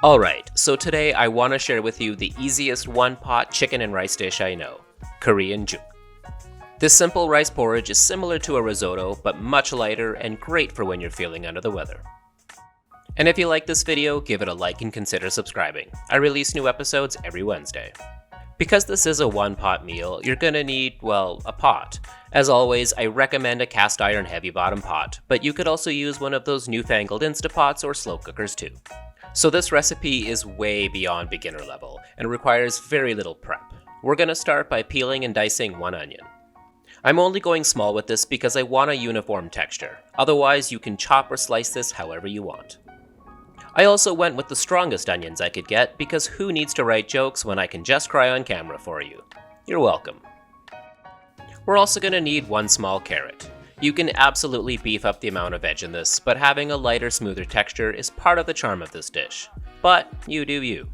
Alright, so today I want to share with you the easiest one-pot chicken and rice dish I know, Korean juk. This simple rice porridge is similar to a risotto, but much lighter and great for when you're feeling under the weather. And if you like this video, give it a like and consider subscribing. I release new episodes every Wednesday. Because this is a one-pot meal, you're gonna need, well, a pot. As always, I recommend a cast iron heavy bottom pot, but you could also use one of those newfangled Instapots or slow cookers too. So this recipe is way beyond beginner level and requires very little prep. We're gonna start by peeling and dicing one onion. I'm only going small with this because I want a uniform texture, otherwise you can chop or slice this however you want. I also went with the strongest onions I could get because who needs to write jokes when I can just cry on camera for you? You're welcome. We're also gonna need one small carrot. You can absolutely beef up the amount of veg in this, but having a lighter, smoother texture is part of the charm of this dish. But you do you.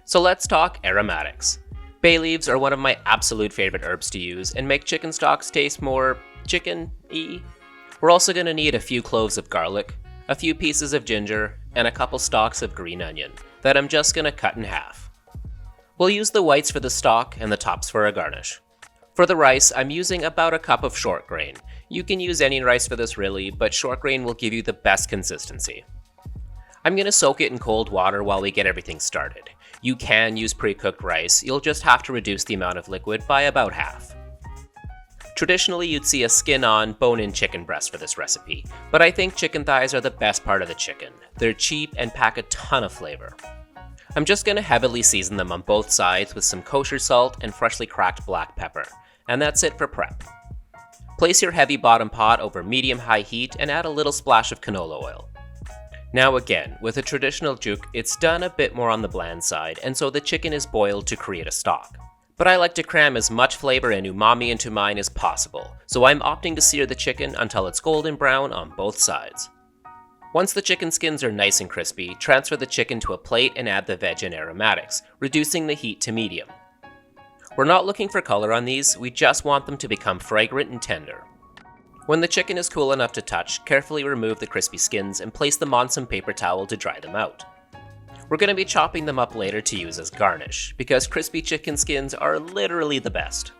So let's talk aromatics. Bay leaves are one of my absolute favorite herbs to use and make chicken stocks taste more chicken-y. We're also gonna need a few cloves of garlic, a few pieces of ginger, and a couple stalks of green onion that I'm just gonna cut in half. We'll use the whites for the stock and the tops for a garnish. For the rice, I'm using about a cup of short grain. You can use any rice for this really, but short grain will give you the best consistency. I'm gonna soak it in cold water while we get everything started. You can use pre-cooked rice, you'll just have to reduce the amount of liquid by about half. Traditionally, you'd see a skin-on, bone-in chicken breast for this recipe, but I think chicken thighs are the best part of the chicken. They're cheap and pack a ton of flavor. I'm just gonna heavily season them on both sides with some kosher salt and freshly cracked black pepper. And that's it for prep. Place your heavy bottom pot over medium-high heat and add a little splash of canola oil. Now again, with a traditional juk, it's done a bit more on the bland side, and so the chicken is boiled to create a stock. But I like to cram as much flavor and umami into mine as possible, so I'm opting to sear the chicken until it's golden brown on both sides. Once the chicken skins are nice and crispy, transfer the chicken to a plate and add the veg and aromatics, reducing the heat to medium. We're not looking for color on these, we just want them to become fragrant and tender. When the chicken is cool enough to touch, carefully remove the crispy skins and place them on some paper towel to dry them out. We're going to be chopping them up later to use as garnish, because crispy chicken skins are literally the best.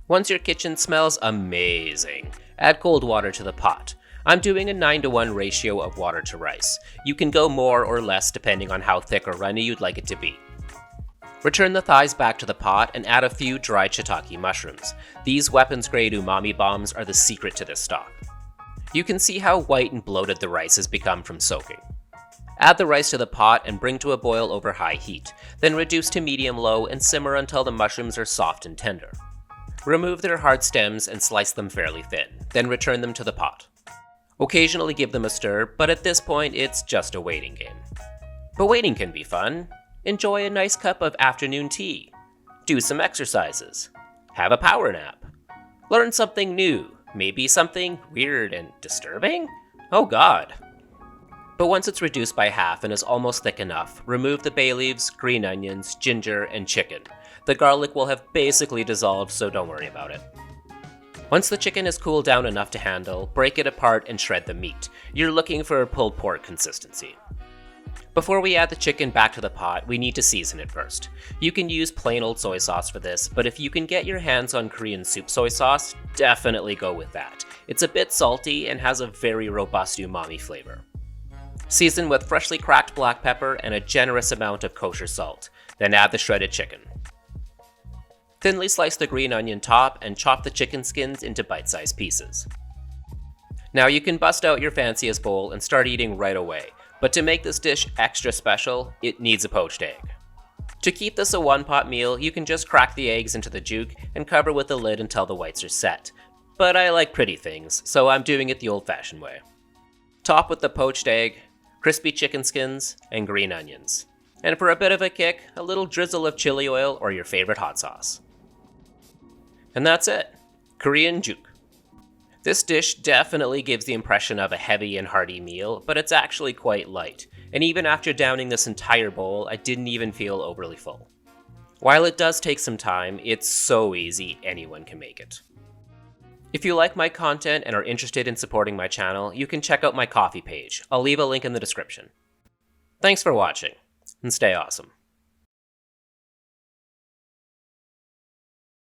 Once your kitchen smells amazing, add cold water to the pot. I'm doing a 9:1 ratio of water to rice. You can go more or less depending on how thick or runny you'd like it to be. Return the thighs back to the pot and add a few dried shiitake mushrooms. These weapons-grade umami bombs are the secret to this stock. You can see how white and bloated the rice has become from soaking. Add the rice to the pot and bring to a boil over high heat, then reduce to medium-low and simmer until the mushrooms are soft and tender. Remove their hard stems and slice them fairly thin, then return them to the pot. Occasionally give them a stir, but at this point it's just a waiting game. But waiting can be fun. Enjoy a nice cup of afternoon tea. Do some exercises. Have a power nap. Learn something new, maybe something weird and disturbing? Oh god. But once it's reduced by half and is almost thick enough, remove the bay leaves, green onions, ginger, and chicken. The garlic will have basically dissolved, so don't worry about it. Once the chicken is cooled down enough to handle, break it apart and shred the meat. You're looking for a pulled pork consistency. Before we add the chicken back to the pot, we need to season it first. You can use plain old soy sauce for this, but if you can get your hands on Korean soup soy sauce, definitely go with that. It's a bit salty and has a very robust umami flavor. Season with freshly cracked black pepper and a generous amount of kosher salt, then add the shredded chicken. Thinly slice the green onion top and chop the chicken skins into bite-sized pieces. Now you can bust out your fanciest bowl and start eating right away. But to make this dish extra special, it needs a poached egg. To keep this a one-pot meal, you can just crack the eggs into the juk and cover with the lid until the whites are set. But I like pretty things, so I'm doing it the old-fashioned way. Top with the poached egg, crispy chicken skins, and green onions. And for a bit of a kick, a little drizzle of chili oil or your favorite hot sauce. And that's it. Korean juk. This dish definitely gives the impression of a heavy and hearty meal, but it's actually quite light, and even after downing this entire bowl, I didn't even feel overly full. While it does take some time, it's so easy anyone can make it. If you like my content and are interested in supporting my channel, you can check out my Ko-fi page. I'll leave a link in the description. Thanks for watching, and stay awesome.